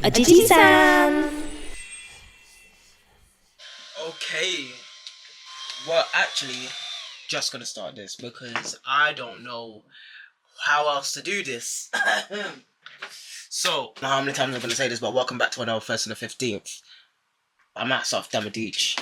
Ojiji-san! Okay, well, actually, just gonna start this because I don't know how else to do this. So, I don't know how many times I'm gonna say this, but welcome back to another First and the 15th. I'm at South Damadich.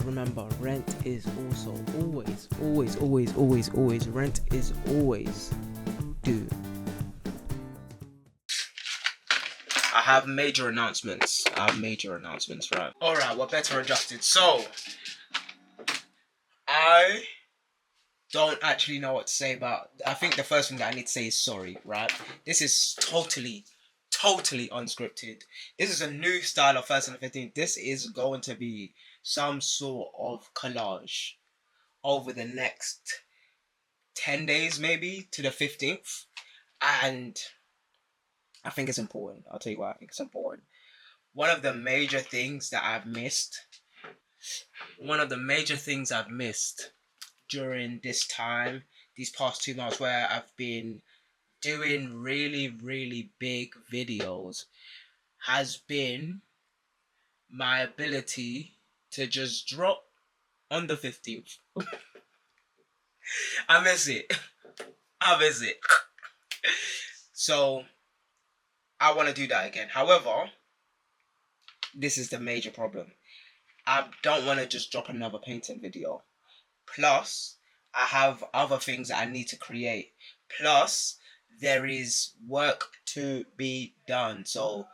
Remember, rent is also always, rent is always due. I have major announcements. Right? Alright, we're better adjusted. So, I don't actually know what to say about. I think the first thing that I need to say is sorry, right? This is totally unscripted. This is a new style of First and the 15th. This is going to be some sort of collage over the next 10 days, maybe, to the 15th. And I think it's important. I'll tell you why I think it's important. One of the major things I've missed during this time, these past 2 months where I've been doing really big videos, has been my ability to just drop on the 15th. I miss it. So, I want to do that again. However, this is the major problem. I don't want to just drop another painting video. Plus, I have other things that I need to create. Plus, there is work to be done. So,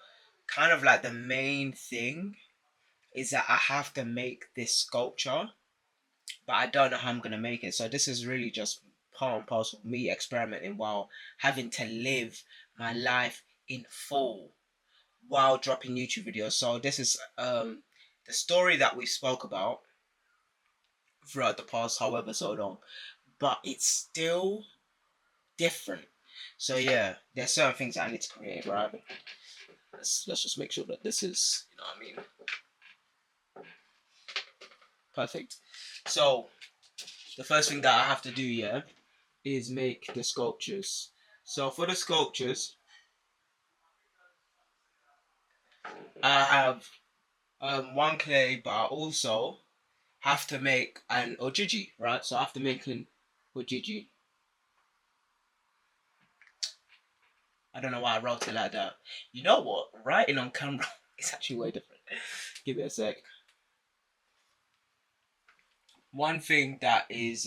kind of like the main thing is that I have to make this sculpture, but I don't know how I'm going to make it. So, this is really just part and parcel of me experimenting while having to live my life in full while dropping YouTube videos. So, this is the story that we spoke about throughout the past however so long, but it's still different. So yeah, there's certain things that I need to create, right? Let's just make sure that this is, you know what I mean, perfect. So the first thing that I have to do, yeah, is make the sculptures. So for the sculptures, I have one clay, but I also have to make an Ojiji, right? So I have to make an Ojiji. I don't know why I wrote it like that. You know what? Writing on camera is actually way different. Give it a sec. One thing that is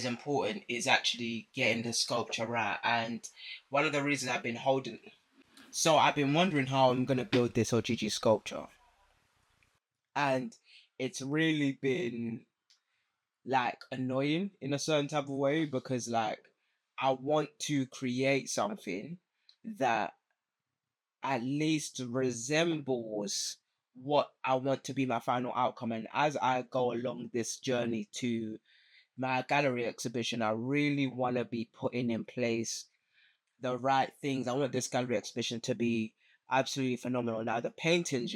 important is actually getting the sculpture right. And one of the reasons I've been wondering how I'm gonna build this Ojiji sculpture. And it's really been like annoying in a certain type of way because like I want to create something that at least resembles what I want to be my final outcome. And as I go along this journey to my gallery exhibition, I really want to be putting in place the right things. I want this gallery exhibition to be absolutely phenomenal. Now, the paintings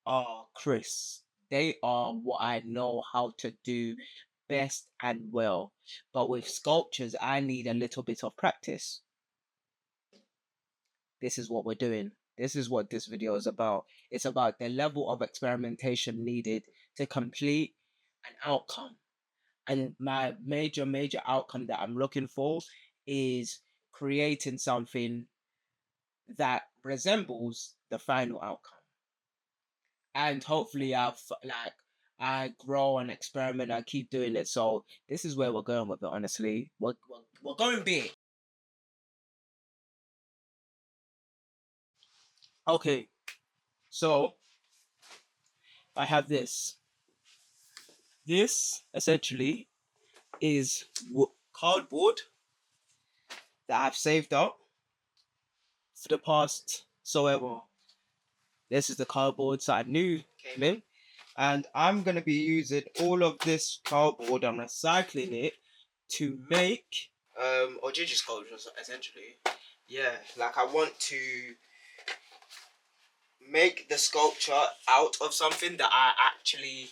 are Chris. They are what I know how to do best and well. But with sculptures, I need a little bit of practice. This is what we're doing. This is what this video is about. It's about the level of experimentation needed to complete an outcome. And my major outcome that I'm looking for is creating something that resembles the final outcome. And hopefully I grow and experiment. I keep doing it. So this is where we're going with it. Honestly, we're going big. Okay, so I have this. This essentially is cardboard that I've saved up for the past so ever. This is the cardboard that I knew came in. And I'm going to be using all of this cardboard and recycling it to make Ojiji sculptures essentially. Yeah, like I want to make the sculpture out of something that I actually,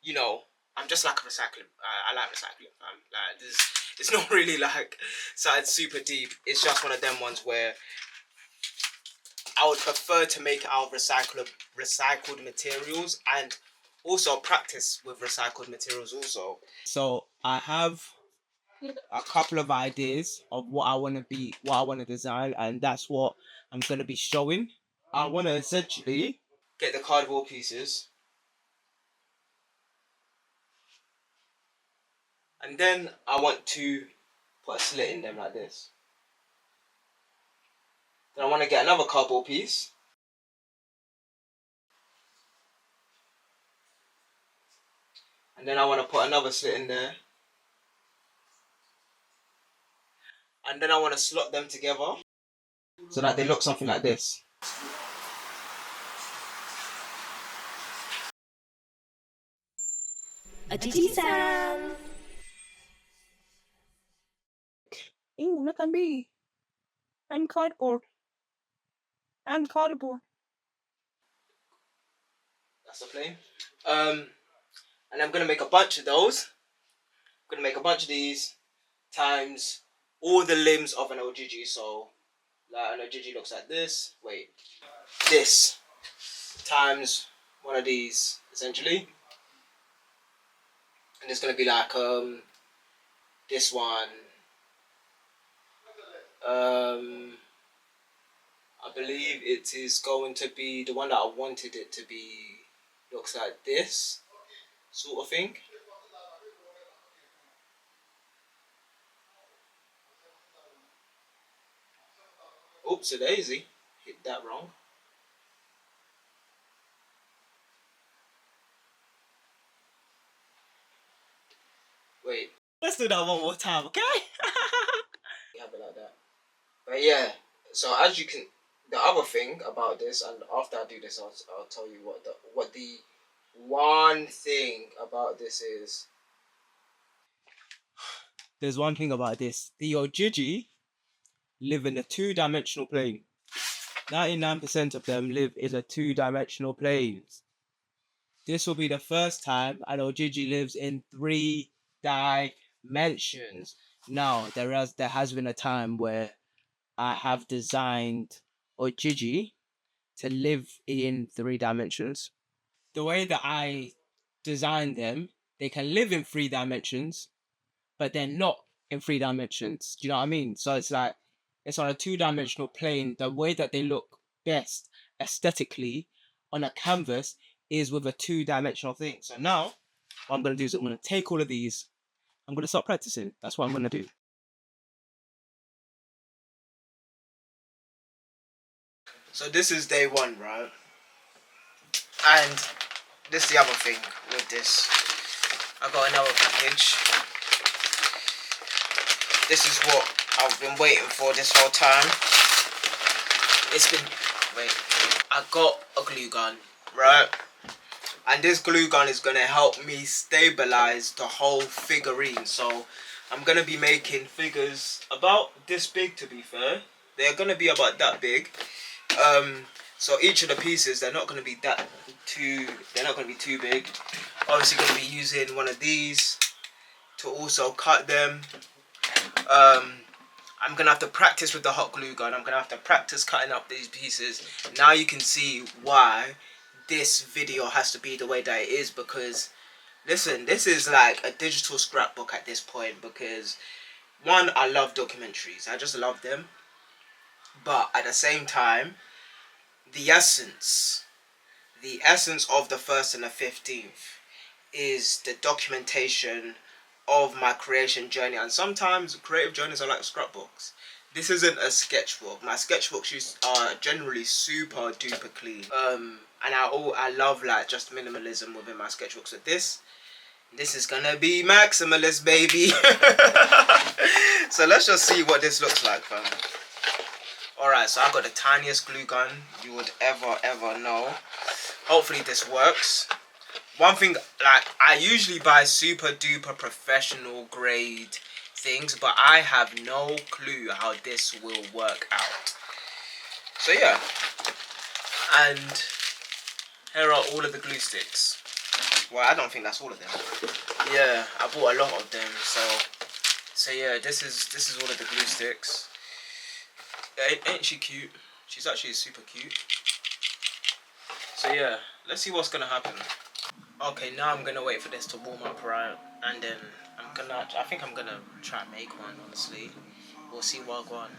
you know, I'm just like a recycling. I like recycling. Like this, it's not really like something super deep. It's just one of them ones where I would prefer to make it out of recycled materials and also practice with recycled materials also. So I have a couple of ideas of what I want to be, what I want to design, and that's what I'm going to be showing. I want to essentially get the cardboard pieces, and then I want to put a slit in them like this. Then I want to get another cardboard piece, and then I want to put another slit in there, and then I want to slot them together so that they look something like this. Ojiji-san. Ooh, look at me. I'm cardboard. I'm cardboard. That's the flame. And I'm gonna make a bunch of those. I'm gonna make a bunch of these times all the limbs of an Ojiji. So, like an Ojiji looks like this. Wait, this times one of these essentially, and it's gonna be like this one. I believe it is going to be the one that I wanted it to be. Looks like this sort of thing. Oops, a daisy. Hit that wrong. Wait. Let's do that one more time, okay? You have it like that. But yeah, so as you can, the other thing about this, and after I do this, I'll tell you what the one thing about this is. There's one thing about this. The Ojiji live in a two-dimensional plane. 99% of them live in a two-dimensional planes. This will be the first time an Ojiji lives in 3 dimensions. Now, there has been a time where I have designed Ojiji to live in 3 dimensions. The way that I designed them, they can live in 3 dimensions, but they're not in 3 dimensions. Do you know what I mean? So it's like, it's on a 2-dimensional plane. The way that they look best aesthetically on a canvas is with a 2-dimensional thing. So now, what I'm going to do is I'm going to take all of these, I'm going to start practicing. That's what I'm going to do. So this is day 1, right? And this is the other thing with this. I got another package. This is what I've been waiting for this whole time. I got a glue gun, right? And this glue gun is going to help me stabilize the whole figurine. So I'm going to be making figures about this big, to be fair. They're going to be about that big. So each of the pieces, they're not going to be too big. Obviously going to be using one of these to also cut them. I'm going to have to practice with the hot glue gun. I'm going to have to practice cutting up these pieces. Now you can see why this video has to be the way that it is, because listen, this is like a digital scrapbook at this point, because one, I love documentaries. I just love them. But at the same time, the essence of the 1st and the 15th is the documentation of my creation journey. And sometimes creative journeys are like scrapbooks. This isn't a sketchbook. My sketchbooks are generally super duper clean. And I love like just minimalism within my sketchbooks. So this is gonna be maximalist, baby. So let's just see what this looks like, fam. Alright, so I got the tiniest glue gun you would ever know. Hopefully this works. One thing, like, I usually buy super duper professional grade things, but I have no clue how this will work out. So yeah, and here are all of the glue sticks. Well, I don't think that's all of them. Yeah, I bought a lot of them. So yeah, this is all of the glue sticks. Ain't she cute? She's actually super cute. So yeah, let's see what's gonna happen. Okay, now I'm gonna wait for this to warm up, right? And then I think I'm gonna try and make one, honestly. We'll see what I want.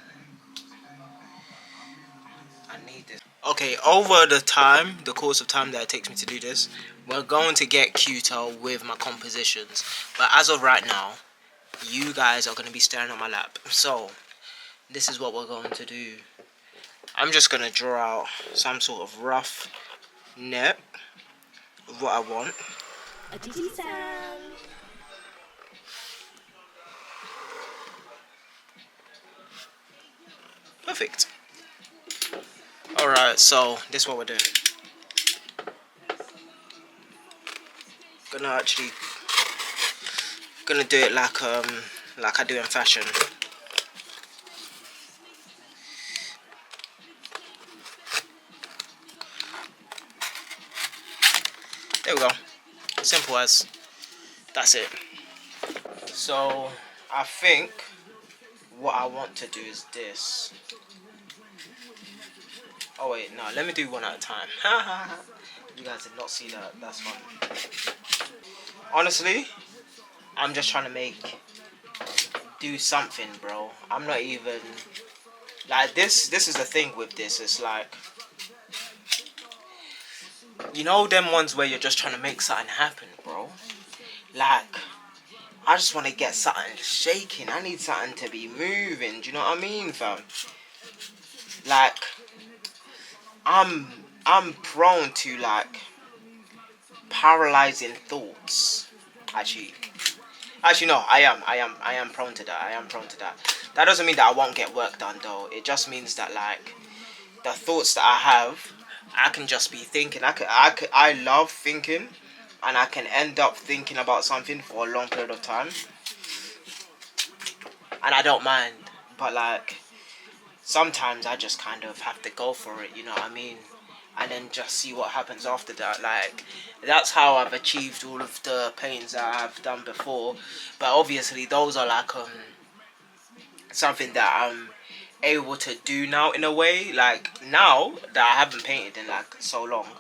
I need this. Okay, over the course of time that it takes me to do this, we're going to get cuter with my compositions. But as of right now, you guys are going to be staring at my lap. So, this is what we're going to do. I'm just going to draw out some sort of rough neck of what I want. Ojiji-san. Perfect. Alright, so this is what we're doing. Gonna do it like I do in fashion. There we go. Simple as. That's it. So I think what I want to do is this. Oh wait, no, let me do one at a time. You guys did not see that. That's fun. Honestly, I'm just trying to do something, bro. I'm not even like this. This is the thing with this. It's like, you know, them ones where you're just trying to make something happen, bro. Like, I just want to get something shaking. I need something to be moving. Do you know what I mean, fam? Like, I'm prone to like paralyzing thoughts. Actually, no. I am prone to that. I am prone to that. That doesn't mean that I won't get work done, though. It just means that like the thoughts that I have, I can just be thinking. I love thinking, and I can end up thinking about something for a long period of time, and I don't mind. But like, sometimes I just kind of have to go for it, you know what I mean? And then just see what happens after that. Like, that's how I've achieved all of the paintings that I've done before. But obviously those are like something that I'm able to do now in a way. Like, now that I haven't painted in like so long,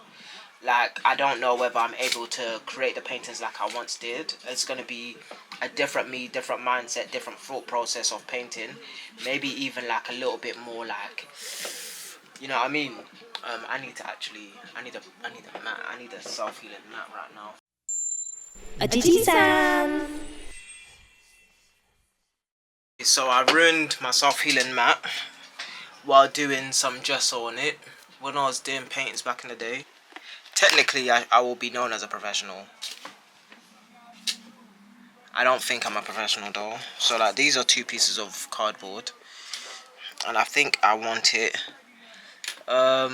like, I don't know whether I'm able to create the paintings like I once did. It's going to be a different me, different mindset, different thought process of painting. Maybe even like a little bit more like, you know what I mean? I need a mat. I need a self-healing mat right now. Ojiji-san. So I ruined my self-healing mat while doing some gesso on it when I was doing paintings back in the day. Technically, I will be known as a professional. I don't think I'm a professional though. So like, these are 2 pieces of cardboard, and I think I want it. I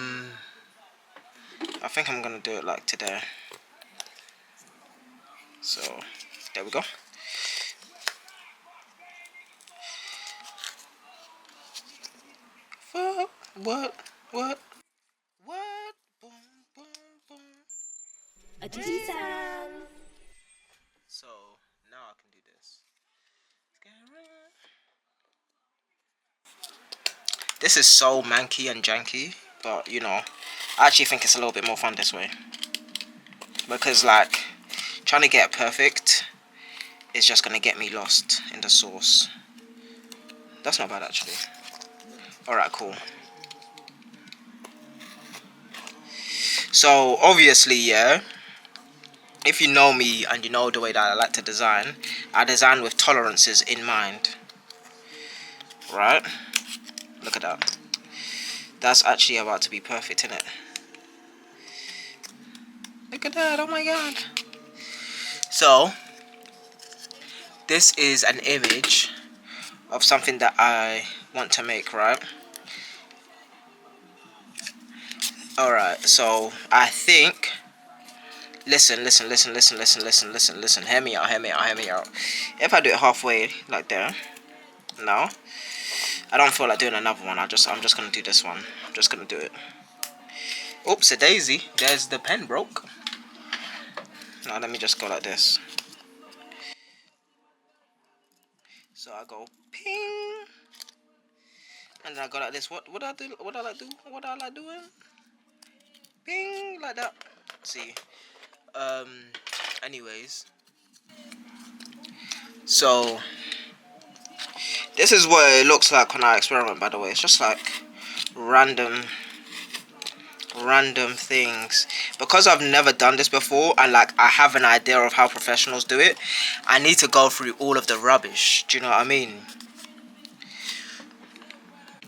think I'm gonna do it like today. So there we go. What? Boom, boom, boom. Ojiji-san. So now I can do this. This is so manky and janky, but you know, I actually think it's a little bit more fun this way. Because like, trying to get perfect is just gonna get me lost in the sauce. That's not bad actually. Alright, cool. So obviously, yeah, if you know me and you know the way that I like to design, I design with tolerances in mind. Right? Look at that. That's actually about to be perfect, isn't it? Look at that, oh my god. So, this is an image of something that I want to make, right? Alright, so I think Listen. Hear me out. If I do it halfway like there, no, I don't feel like doing another one. I'm just gonna do this one. I'm just gonna do it. Oops, a daisy. There's the pen broke. Now let me just go like this. So I go ping, and then I go like this. What I do? What I like do? What I like doing? Ping like that. See. Anyways. So this is what it looks like when I experiment. By the way, it's just like random things, because I've never done this before and like I have an idea of how professionals do it. I need to go through all of the rubbish, do you know what I mean,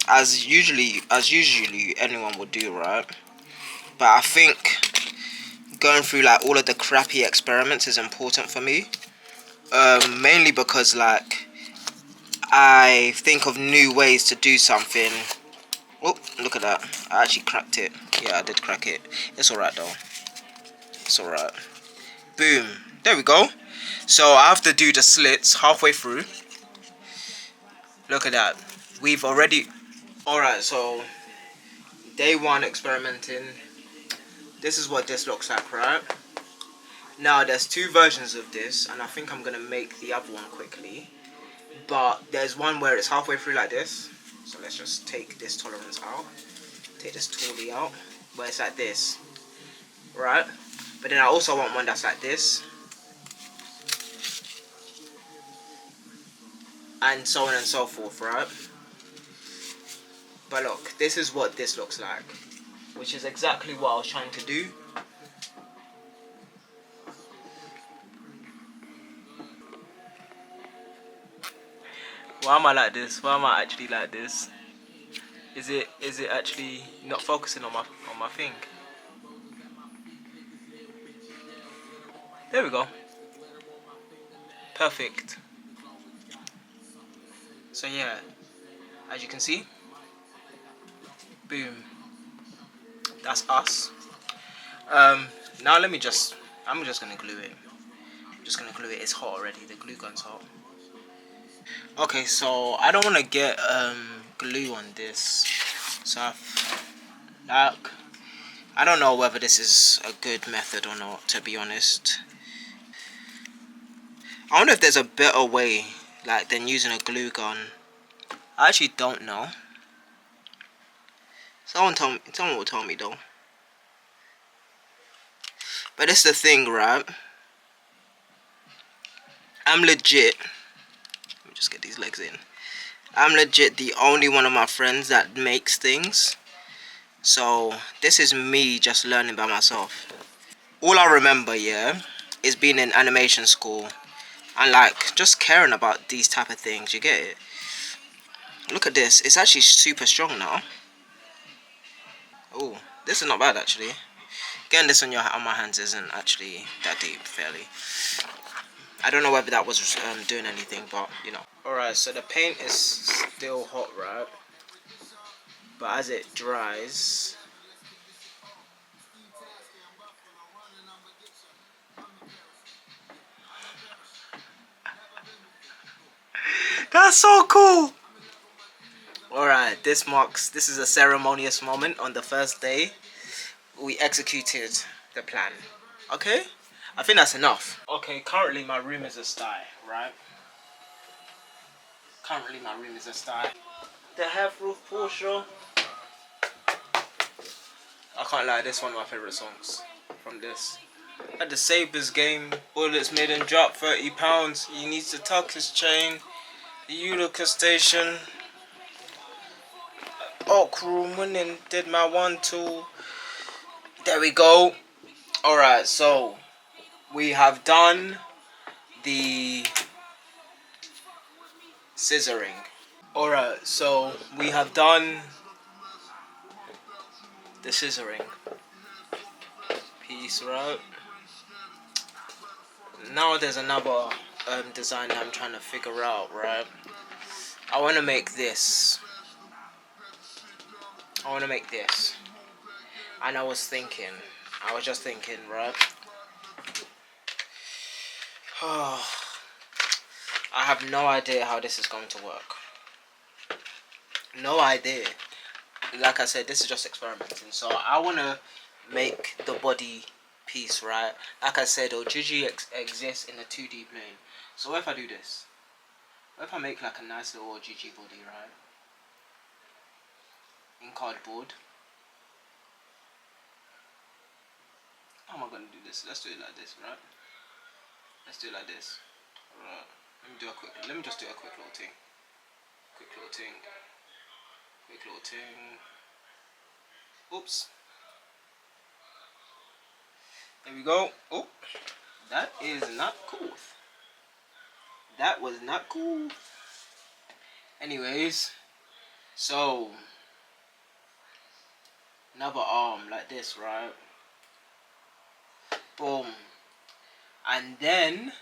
as usually anyone would do, right? But I think going through like all of the crappy experiments is important for me, mainly because like I think of new ways to do something. Oh, look at that, I actually cracked it. Yeah, I did crack it. It's alright though, it's alright. Boom. There we go. So I have to do the slits halfway through. Look at that. We've already... Alright, so day one experimenting. This is what this looks like, right? Now there's two versions of this, and I think I'm going to make the other one quickly. But there's one where it's halfway through like this. So let's just take this tolerance out. Take this toolie out. Where it's like this. Right? But then I also want one that's like this. And so on and so forth, right? But look, this is what this looks like, which is exactly what I was trying to do. Why am I like this? Why am I actually like this? Is it actually not focusing on my thing? There we go. Perfect. So yeah, as you can see, boom. That's us. Now let me just, I'm just gonna glue it. I'm just gonna glue it. It's hot already. The glue gun's hot. Okay, so I don't want to get glue on this. So I don't know whether this is a good method or not, to be honest. I wonder if there's a better way, like, than using a glue gun. I actually don't know. Someone will tell me though. But it's the thing, right? I'm legit. Let me just get these legs in. I'm legit the only one of my friends that makes things. So this is me just learning by myself. All I remember, yeah, is being in animation school and like just caring about these type of things. You get it? Look at this. It's actually super strong now. Oh, this is not bad actually. Getting this on my hands isn't actually that deep, fairly. I don't know whether that was doing anything, but you know. Alright, so the paint is still hot, right? But as it dries, that's so cool! Alright, this is a ceremonious moment on the first day. We executed the plan. Okay? I think that's enough. Okay, currently my room is a sty, right? The half roof Porsche. I can't lie, this is one of my favourite songs from this. At the Sabres game, bullets made him drop 30 pounds. He needs to tuck his chain. The Utica station. Oak room winning, did my 1-2. There we go. Alright, so we have done the scissoring. Alright, so we have done the scissoring piece, right? Now there's another design that I'm trying to figure out, right? I want to make this. And I was just thinking, right? I have no idea how this is going to work. No idea. Like I said, this is just experimenting. So I want to make the body piece, right? Like I said, Ojiji exists in a 2D plane. So what if I do this? What if I make like a nice little Ojiji body, right? In cardboard. How am I going to do this? Let's do it like this, right? Let's do it like this. Alright. Let me just do a quick little thing. Quick little thing. Quick little thing. Oops. There we go. Oh, that is not cool. That was not cool. Anyways, so another arm like this, right? Boom. And then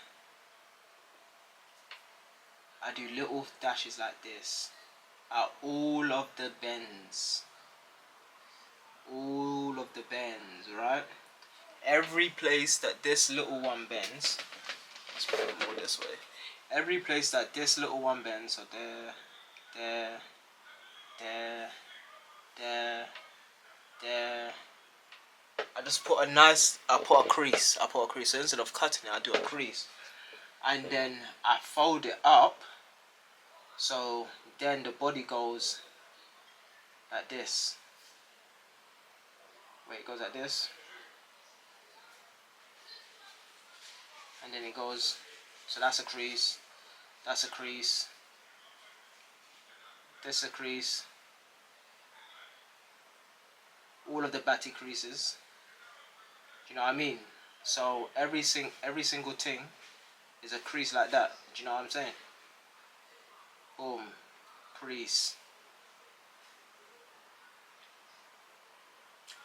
I do little dashes like this at all of the bends. All of the bends, right? Every place that this little one bends, let's put it more this way. Every place that this little one bends, so there, there, there, there, there. I just put I put a crease. So instead of cutting it, I do a crease. And then I fold it up. So then the body goes like this. Wait, it goes like this. And then it goes, so that's a crease, that's a crease, this a crease, all of the batty creases, do you know what I mean? So every single thing is a crease like that, do you know what I'm saying? Boom, crease,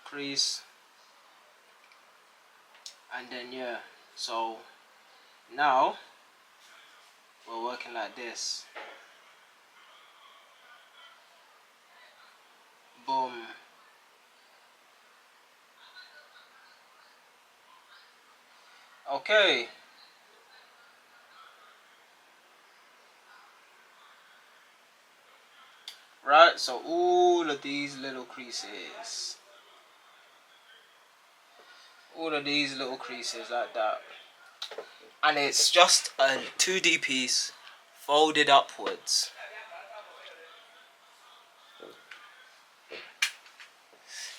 crease, and then yeah, so now we're working like this. Boom. Okay. Right, so all of these little creases. All of these little creases like that. And it's just a 2D piece folded upwards.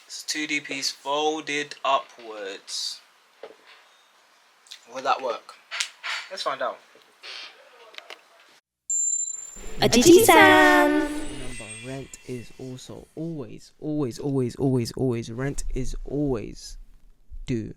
It's a 2D piece folded upwards. Will that work? Let's find out. Ojiji-san. Remember, rent is also always, rent is always due.